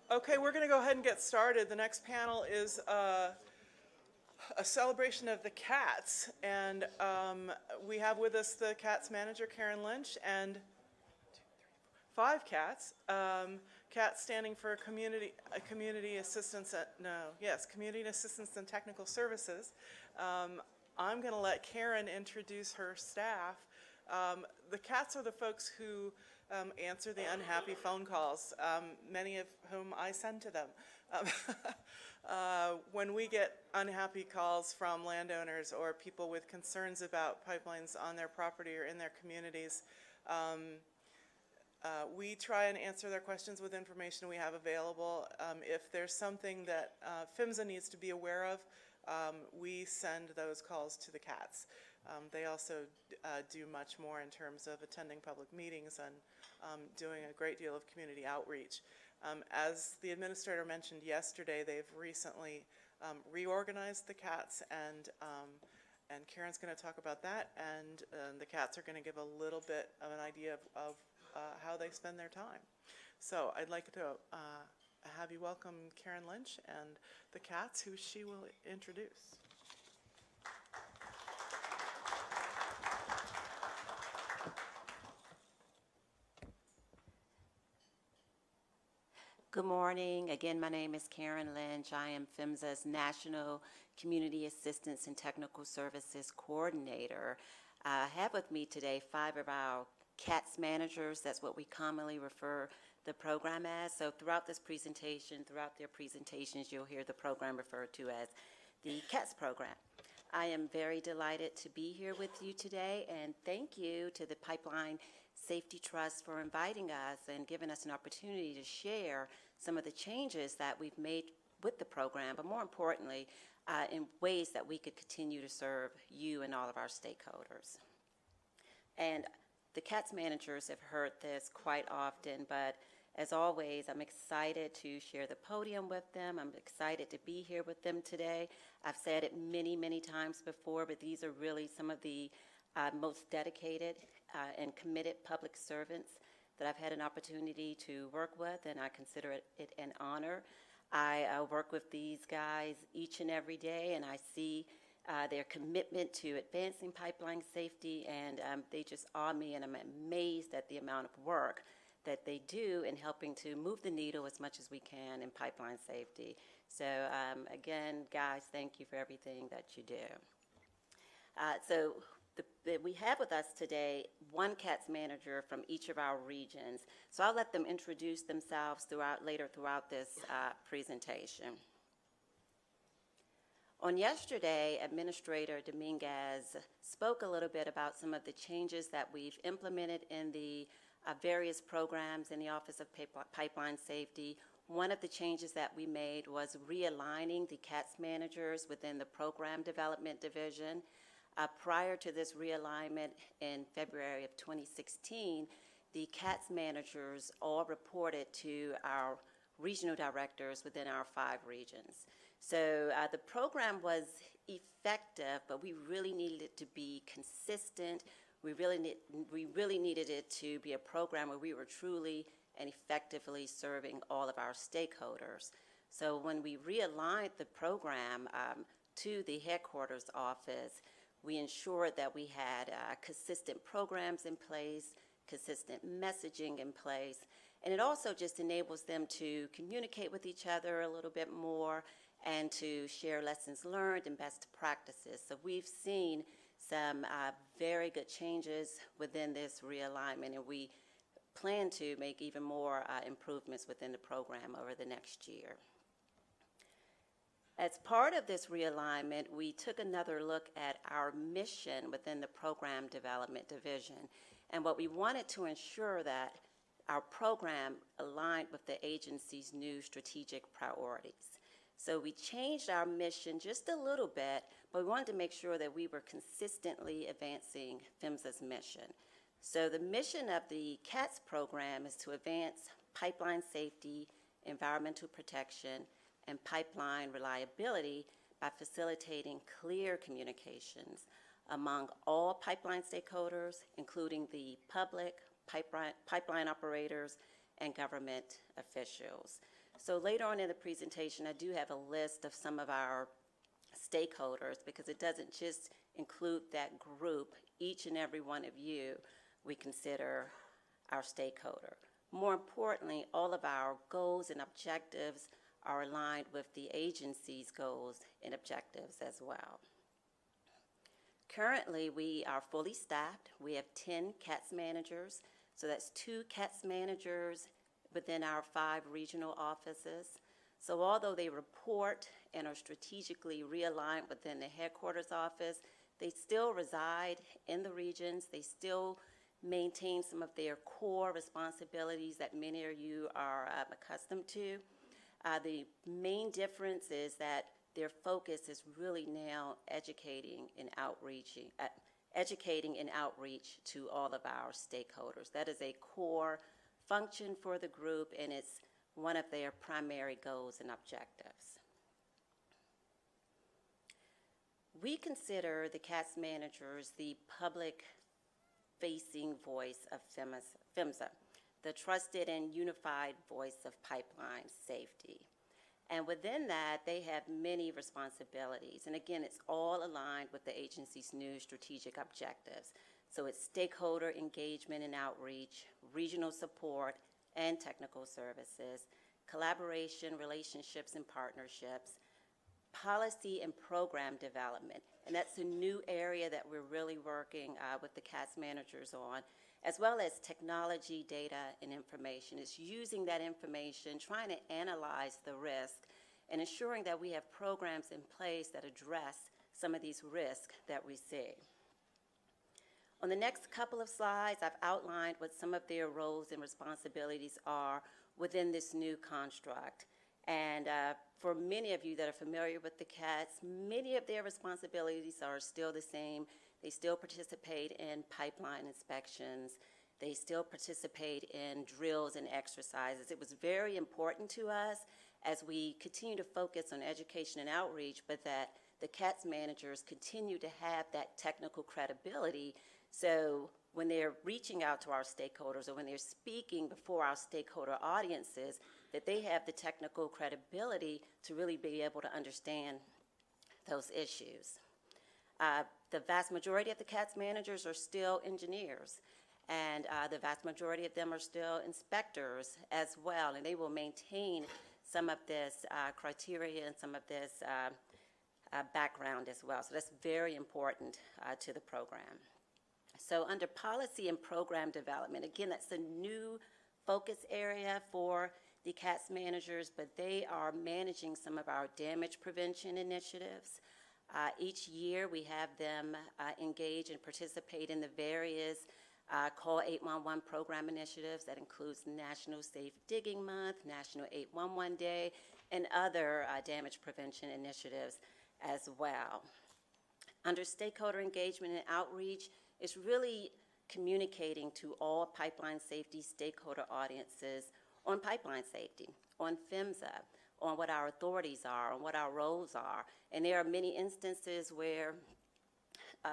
Okay, we're going to go ahead and get started. The next panel is a celebration of the cats, and we have with us the cats manager, Karen Lynch, and 5 cats. Cats standing for community assistance. Community assistance and technical services. I'm going to let Karen introduce her staff. The cats are the folks who answer the unhappy phone calls, many of whom I send to them. When we get unhappy calls from landowners or people with concerns about pipelines on their property or in their communities, we try and answer their questions with information we have available. If there's something that PHMSA needs to be aware of, we send those calls to the cats. They also do much more in terms of attending public meetings and doing a great deal of community outreach. As the administrator mentioned yesterday, they've recently reorganized the cats, and Karen's going to talk about that, and the cats are going to give a little bit of an idea of how they spend their time. So I'd like to have you welcome Karen Lynch and the cats, who she will introduce. Good morning. Again, my name is Karen Lynch. I am PHMSA's National Community Assistance and Technical Services Coordinator. I have with me today 5 of our CATS managers. That's what we commonly refer the program as. So throughout this presentation, throughout their presentations, you'll hear the program referred to as the CATS program. I am very delighted to be here with you today, and thank you to the Pipeline Safety Trust for inviting us and giving us an opportunity to share some of the changes that we've made with the program, but more importantly, in ways that we could continue to serve you and all of our stakeholders. And the CATS managers have heard this quite often, but as always, I'm excited to share the podium with them. I'm excited to be here with them today. I've said it many, many times before, but these are really some of the most dedicated and committed public servants that I've had an opportunity to work with, and I consider it an honor. I work with these guys each and every day, and I see their commitment to advancing pipeline safety, and they just awe me, and I'm amazed at the amount of work that they do in helping to move the needle as much as we can in pipeline safety. So again, guys, thank you for everything that you do. We have with us today 1 CATS manager from each of our regions. So I'll let them introduce themselves later throughout this presentation. On yesterday, Administrator Dominguez spoke a little bit about some of the changes that we've implemented in the various programs in the Office of Pipeline Safety. One of the changes that we made was realigning the CATS managers within the Program Development Division. Prior to this realignment in February of 2016, the CATS managers all reported to our regional directors within our 5 regions. So the program was effective, but we really needed it to be consistent. We really needed it to be a program where we were truly and effectively serving all of our stakeholders. So when we realigned the program to the headquarters office, we ensured that we had consistent programs in place, consistent messaging in place, and it also just enables them to communicate with each other a little bit more and to share lessons learned and best practices. So we've seen some very good changes within this realignment, and we plan to make even more improvements within the program over the next year. As part of this realignment, we took another look at our mission within the Program Development Division, and what we wanted to ensure that our program aligned with the agency's new strategic priorities. So we changed our mission just a little bit, but we wanted to make sure that we were consistently advancing PHMSA's mission. So the mission of the CATS program is to advance pipeline safety, environmental protection, and pipeline reliability by facilitating clear communications among all pipeline stakeholders, including the public, pipeline operators, and government officials. So later on in the presentation, I do have a list of some of our stakeholders, because it doesn't just include that group. Each and every one of you we consider our stakeholder. More importantly, all of our goals and objectives are aligned with the agency's goals and objectives as well. Currently, we are fully staffed. We have 10 CATS managers, so that's 2 CATS managers within our 5 regional offices. So although they report and are strategically realigned within the headquarters office, they still reside in the regions. They still maintain some of their core responsibilities that many of you are accustomed to. The main difference is that their focus is really now educating and outreach to all of our stakeholders. That is a core function for the group, and it's one of their primary goals and objectives. We consider the CATS managers the public-facing voice of PHMSA, the trusted and unified voice of pipeline safety. And within that, they have many responsibilities. And again, it's all aligned with the agency's new strategic objectives. So it's stakeholder engagement and outreach, regional support and technical services, collaboration, relationships and partnerships, policy and program development. And that's a new area that we're really working with the CATS managers on, as well as technology, data, and information. It's using that information, trying to analyze the risk, and ensuring that we have programs in place that address some of these risks that we see. On the next couple of slides, I've outlined what some of their roles and responsibilities are within this new construct. And for many of you that are familiar with the CATS, many of their responsibilities are still the same. They still participate in pipeline inspections. They still participate in drills and exercises. It was very important to us as we continue to focus on education and outreach, but that the CATS managers continue to have that technical credibility. So when they're reaching out to our stakeholders or when they're speaking before our stakeholder audiences, that they have the technical credibility to really be able to understand those issues. The vast majority of the CATS managers are still engineers, and the vast majority of them are still inspectors as well, and they will maintain some of this criteria and some of this background as well. So that's very important to the program. So under policy and program development, again, that's a new focus area for the CATS managers, but they are managing some of our damage prevention initiatives. Each year we have them engage and participate in the various Call 811 program initiatives. That includes National Safe Digging Month, National 811 Day, and other damage prevention initiatives as well. Under stakeholder engagement and outreach, it's really communicating to all pipeline safety stakeholder audiences on pipeline safety, on PHMSA, on what our authorities are, on what our roles are. And there are many instances where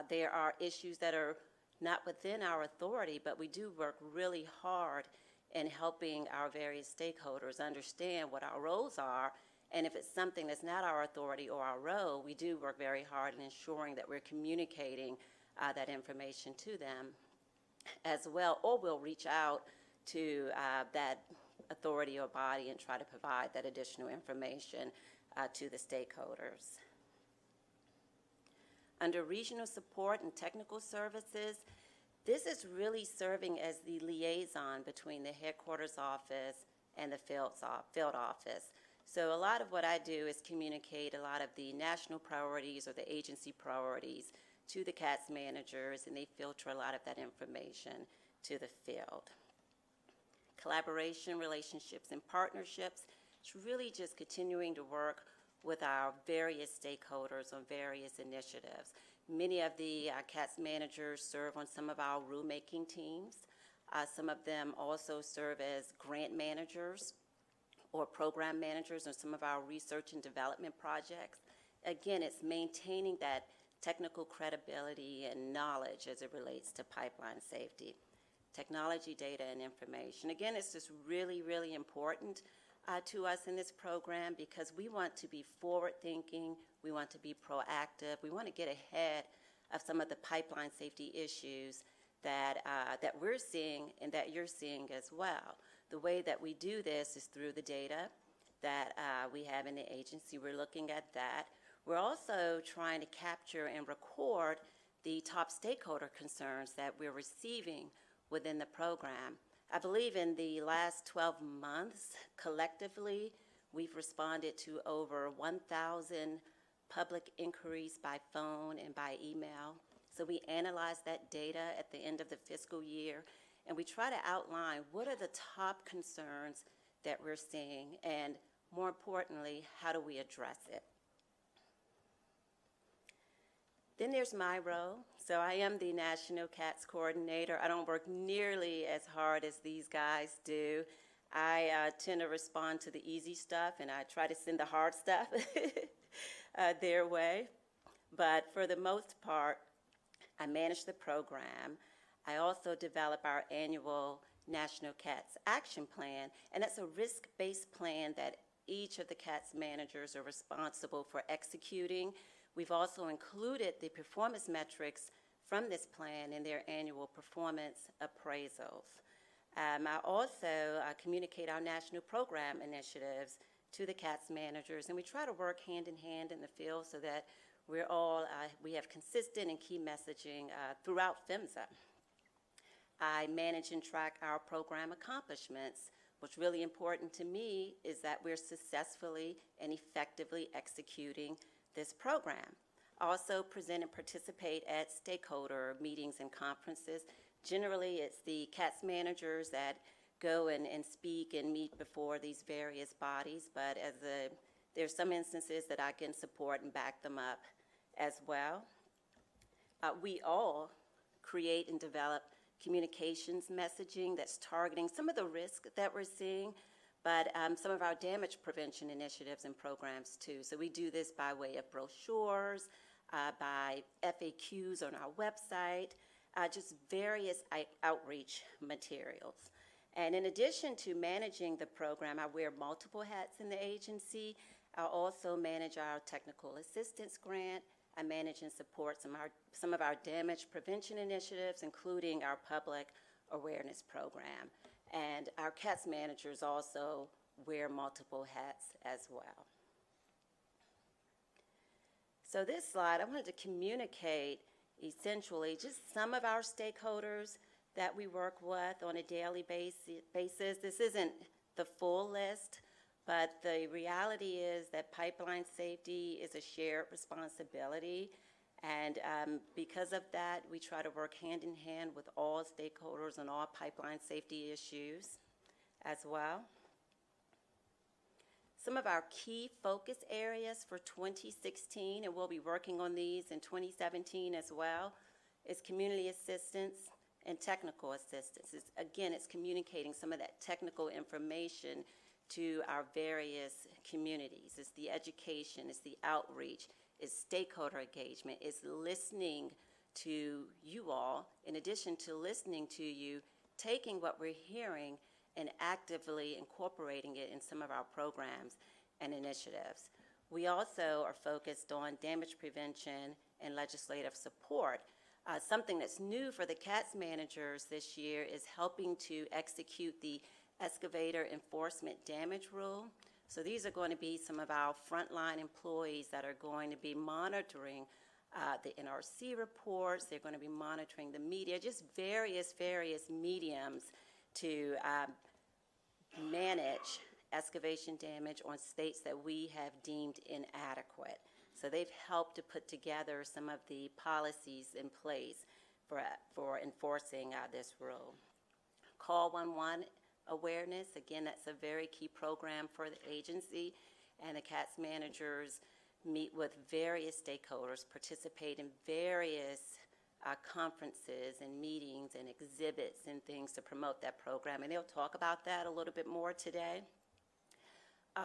there are issues that are not within our authority, but we do work really hard in helping our various stakeholders understand what our roles are. And if it's something that's not our authority or our role, we do work very hard in ensuring that we're communicating that information to them as well, or we'll reach out to that authority or body and try to provide that additional information to the stakeholders. Under regional support and technical services, this is really serving as the liaison between the headquarters office and the field office. So a lot of what I do is communicate a lot of the national priorities or the agency priorities to the CATS managers, and they filter a lot of that information to the field. Collaboration, relationships, and partnerships, it's really just continuing to work with our various stakeholders on various initiatives. Many of the CATS managers serve on some of our rulemaking teams. Some of them also serve as grant managers or program managers on some of our research and development projects. Again, it's maintaining that technical credibility and knowledge as it relates to pipeline safety. Technology, data, and information. Again, it's just really, really important to us in this program because we want to be forward-thinking, we want to be proactive, we want to get ahead of some of the pipeline safety issues that we're seeing and that you're seeing as well. The way that we do this is through the data that we have in the agency. We're looking at that. We're also trying to capture and record the top stakeholder concerns that we're receiving within the program. I believe in the last 12 months, collectively, we've responded to over 1,000 public inquiries by phone and by email. So we analyze that data at the end of the fiscal year, and we try to outline what are the top concerns that we're seeing, and more importantly, how do we address it? Then there's my role. So I am the National CATS Coordinator. I don't work nearly as hard as these guys do. I tend to respond to the easy stuff, and I try to send the hard stuff their way. But for the most part, I manage the program. I also develop our annual National CATS Action Plan, and that's a risk-based plan that each of the CATS managers are responsible for executing. We've also included the performance metrics from this plan in their annual performance appraisals. I also communicate our national program initiatives to the CATS managers, and we try to work hand in hand in the field so that we have consistent and key messaging throughout PHMSA. I manage and track our program accomplishments. What's really important to me is that we're successfully and effectively executing this program. I also present and participate at stakeholder meetings and conferences. Generally, it's the CATS managers that go and speak and meet before these various bodies, but there's some instances that I can support and back them up as well. We all create and develop communications messaging that's targeting some of the risk that we're seeing, but some of our damage prevention initiatives and programs too. So we do this by way of brochures, by FAQs on our website, just various outreach materials. And in addition to managing the program, I wear multiple hats in the agency. I also manage our technical assistance grant. I manage and support some of our damage prevention initiatives, including our public awareness program. And our CATS managers also wear multiple hats as well. So this slide, I wanted to communicate essentially just some of our stakeholders that we work with on a daily basis. This isn't the full list, but the reality is that pipeline safety is a shared responsibility. And because of that, we try to work hand in hand with all stakeholders on all pipeline safety issues as well. Some of our key focus areas for 2016, and we'll be working on these in 2017 as well, is community assistance and technical assistance. Again, it's communicating some of that technical information to our various communities. It's the education, it's the outreach, it's stakeholder engagement, it's listening to you all, in addition to listening to you, taking what we're hearing and actively incorporating it in some of our programs and initiatives. We also are focused on damage prevention and legislative support. Something that's new for the CATS managers this year is helping to execute the excavator enforcement damage rule. So these are going to be some of our frontline employees that are going to be monitoring the NRC reports. They're going to be monitoring the media, just various mediums to manage excavation damage on states that we have deemed inadequate. So they've helped to put together some of the policies in place for enforcing this rule. Call 111 awareness, again, that's a very key program for the agency, and the CATS managers meet with various stakeholders, participate in various conferences and meetings and exhibits and things to promote that program, and they'll talk about that a little bit more today.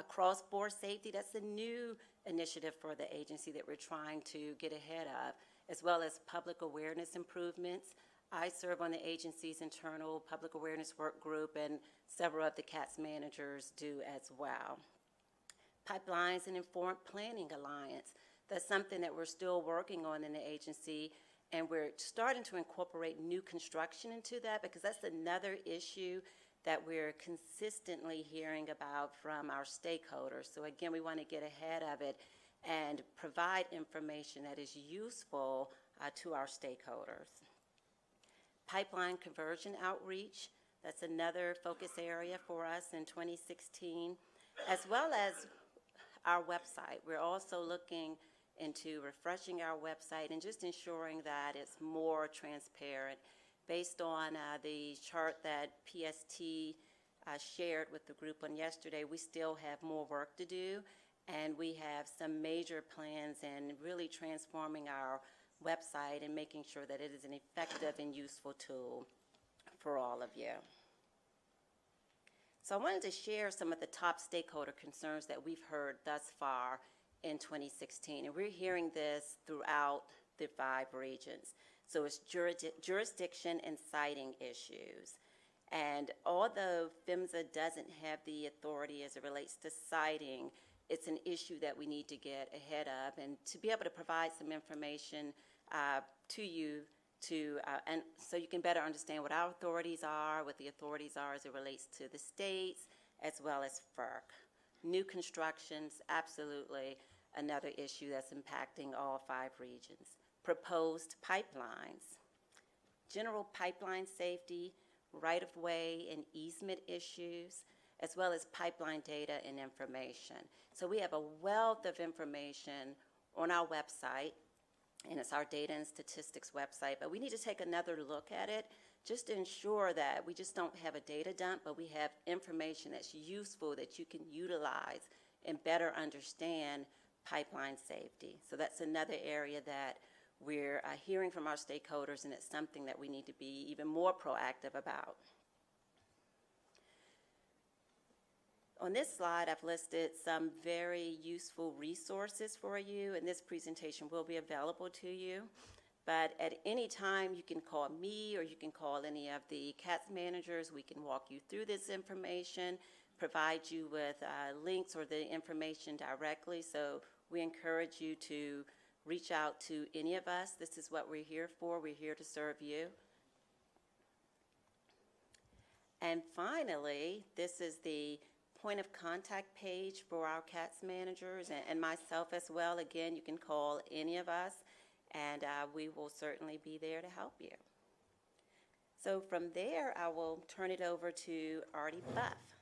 Cross-border safety, that's a new initiative for the agency that we're trying to get ahead of, as well as public awareness improvements. I serve on the agency's internal public awareness work group, and several of the CATS managers do as well. Pipelines and Informed Planning Alliance. That's something that we're still working on in the agency, and we're starting to incorporate new construction into that because that's another issue that we're consistently hearing about from our stakeholders. So again, we want to get ahead of it and provide information that is useful to our stakeholders. Pipeline conversion outreach, that's another focus area for us in 2016, as well as our website. We're also looking into refreshing our website and just ensuring that it's more transparent. Based on the chart that PST shared with the group on yesterday, we still have more work to do, and we have some major plans in really transforming our website and making sure that it is an effective and useful tool for all of you. So I wanted to share some of the top stakeholder concerns that we've heard thus far in 2016, and we're hearing this throughout the 5 regions. So it's jurisdiction and siting issues. And although PHMSA doesn't have the authority as it relates to siting, it's an issue that we need to get ahead of, and to be able to provide some information to you and so you can better understand what our authorities are, what the authorities are as it relates to the states, as well as FERC. New constructions, absolutely another issue that's impacting all 5 regions. Proposed pipelines, general pipeline safety, right-of-way and easement issues, as well as pipeline data and information. So we have a wealth of information on our website, and it's our data and statistics website, but we need to take another look at it just to ensure that we just don't have a data dump, but we have information that's useful that you can utilize and better understand pipeline safety. So that's another area that we're hearing from our stakeholders, and it's something that we need to be even more proactive about. On this slide, I've listed some very useful resources for you, and this presentation will be available to you. But at any time, you can call me or you can call any of the CATS managers. We can walk you through this information, provide you with links or the information directly. So we encourage you to reach out to any of us. This is what we're here for. We're here to serve you. And finally, this is the point of contact page for our CATS managers and myself as well. Again, you can call any of us, and we will certainly be there to help you. So from there, I will turn it over to Artie Buff.